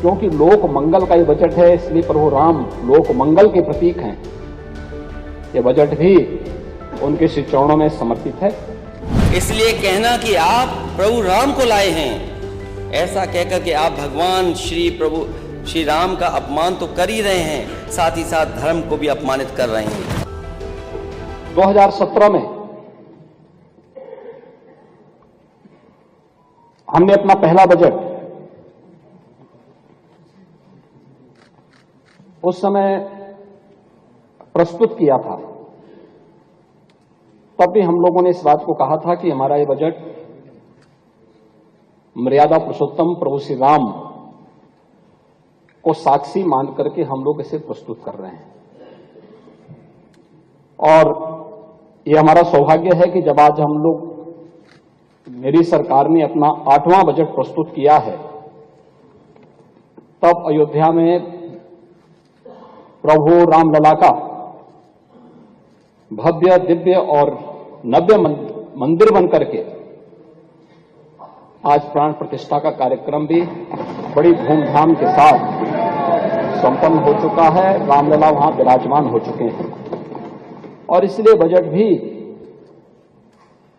क्योंकि लोक मंगल का ये बजट है, इसलिए प्रभु राम लोक मंगल के प्रतीक हैं। ये बजट भी उनके श्री चरणों में समर्पित है। इसलिए कहना कि आप प्रभु राम को लाए हैं, ऐसा कहकर कि आप भगवान प्रभु श्री राम का अपमान तो कर ही रहे हैं, साथ ही साथ धर्म को भी अपमानित कर रहे हैं। 2017 में हमने अपना पहला बजट उस समय प्रस्तुत किया था। तब भी हम लोगों ने इस बात को कहा था कि हमारा ये बजट मर्यादा पुरुषोत्तम प्रभु श्री राम को साक्षी मान करके हम लोग इसे प्रस्तुत कर रहे हैं। और ये हमारा सौभाग्य है कि जब आज हम लोग, मेरी सरकार ने अपना 8वां बजट प्रस्तुत किया है, तब अयोध्या में प्रभु रामलला का भव्य, दिव्य और नव्य मंदिर बनकर के आज प्राण प्रतिष्ठा का कार्यक्रम भी बड़ी धूमधाम के साथ संपन्न हो चुका है। रामलला वहां विराजमान हो चुके हैं और इसलिए बजट भी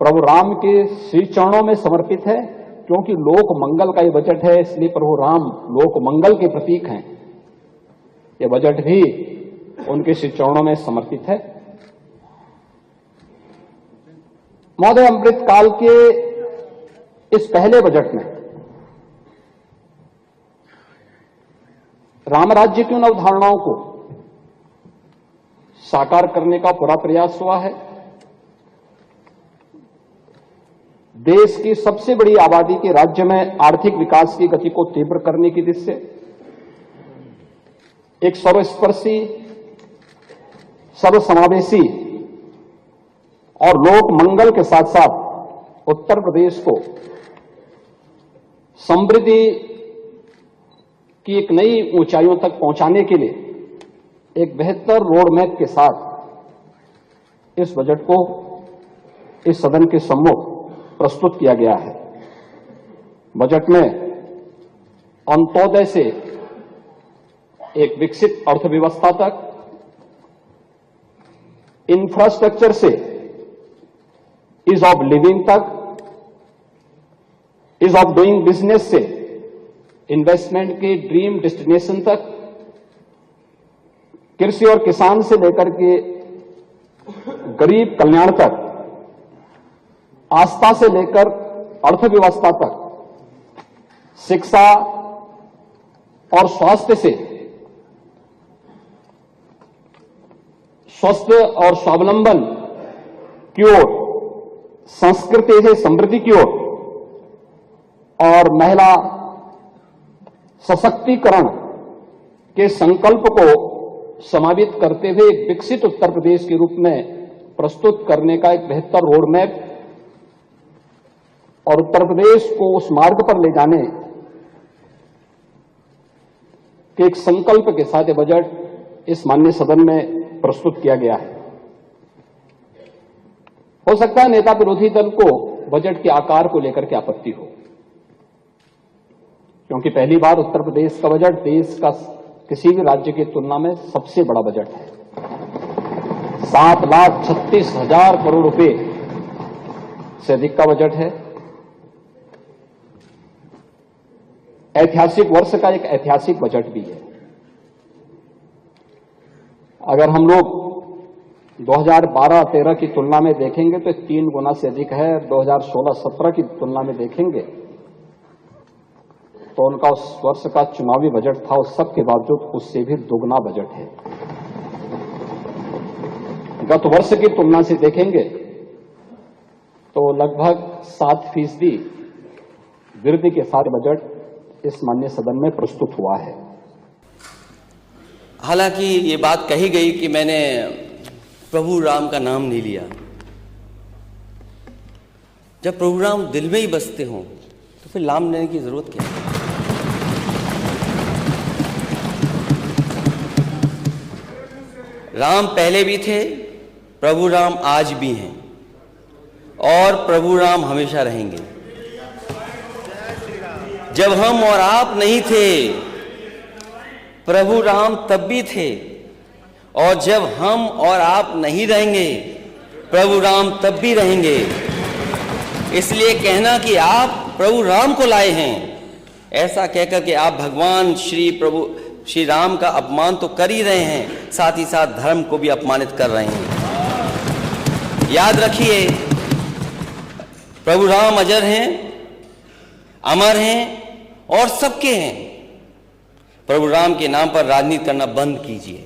प्रभु राम के श्री चरणों में समर्पित है, क्योंकि लोक मंगल का ये बजट है, इसलिए प्रभु राम लोक मंगल के प्रतीक हैं। ये बजट भी उनके श्री चरणों में समर्पित है। महोदय, अमृत काल के इस पहले बजट में राम राज्य की उन अवधारणाओं को साकार करने का पूरा प्रयास हुआ है। देश की सबसे बड़ी आबादी के राज्य में आर्थिक विकास की गति को तीव्र करने की दिशा से एक सर्वस्पर्शी, सर्वसमावेशी और लोक मंगल के साथ साथ उत्तर प्रदेश को समृद्धि की एक नई ऊंचाइयों तक पहुंचाने के लिए एक बेहतर रोड मैप के साथ इस बजट को इस सदन के सम्मुख प्रस्तुत किया गया है। बजट में अंत्योदय से एक विकसित अर्थव्यवस्था तक, इंफ्रास्ट्रक्चर से ईज ऑफ लिविंग तक, ईज ऑफ डूइंग बिजनेस से इन्वेस्टमेंट के ड्रीम डेस्टिनेशन तक, कृषि और किसान से लेकर के गरीब कल्याण तक, आस्था से लेकर अर्थव्यवस्था तक, शिक्षा और स्वास्थ्य से स्वस्थ और स्वावलंबन की ओर, संस्कृति से समृद्धि की ओर और महिला सशक्तिकरण के संकल्प को समावित करते हुए एक विकसित उत्तर प्रदेश के रूप में प्रस्तुत करने का एक बेहतर रोड मैप और उत्तर प्रदेश को उस मार्ग पर ले जाने के एक संकल्प के साथ ये बजट इस माननीय सदन में प्रस्तुत किया गया है। हो सकता है नेता विरोधी दल को बजट के आकार को लेकर के आपत्ति हो, क्योंकि पहली बार उत्तर प्रदेश का बजट देश का किसी भी राज्य की तुलना में सबसे बड़ा बजट है। 7,36,000 करोड़ रुपए से अधिक का बजट है। ऐतिहासिक वर्ष का एक ऐतिहासिक बजट भी है। अगर हम लोग 2012-13 की तुलना में देखेंगे तो 3 गुना से अधिक है। 2016-17 की तुलना में देखेंगे तो उनका उस वर्ष का चुनावी बजट था, उस सब के बावजूद उससे भी दोगुना बजट है। गत वर्ष की तुलना से देखेंगे तो लगभग 7% वृद्धि के साथ बजट इस माननीय सदन में प्रस्तुत हुआ है। हालांकि ये बात कही गई कि मैंने प्रभु राम का नाम नहीं लिया। जब प्रभु राम दिल में ही बसते हों तो फिर नाम लेने की जरूरत क्या है? राम पहले भी थे, प्रभु राम आज भी हैं और प्रभु राम हमेशा रहेंगे। जब हम और आप नहीं थे प्रभु राम तब भी थे, और जब हम और आप नहीं रहेंगे प्रभु राम तब भी रहेंगे। इसलिए कहना कि आप प्रभु राम को लाए हैं, ऐसा कहकर कि आप भगवान श्री राम का अपमान तो कर ही रहे हैं, साथ ही साथ धर्म को भी अपमानित कर रहे हैं। याद रखिए, प्रभु राम अजर हैं, अमर हैं और सबके हैं। प्रभु राम के नाम पर राजनीति करना बंद कीजिए।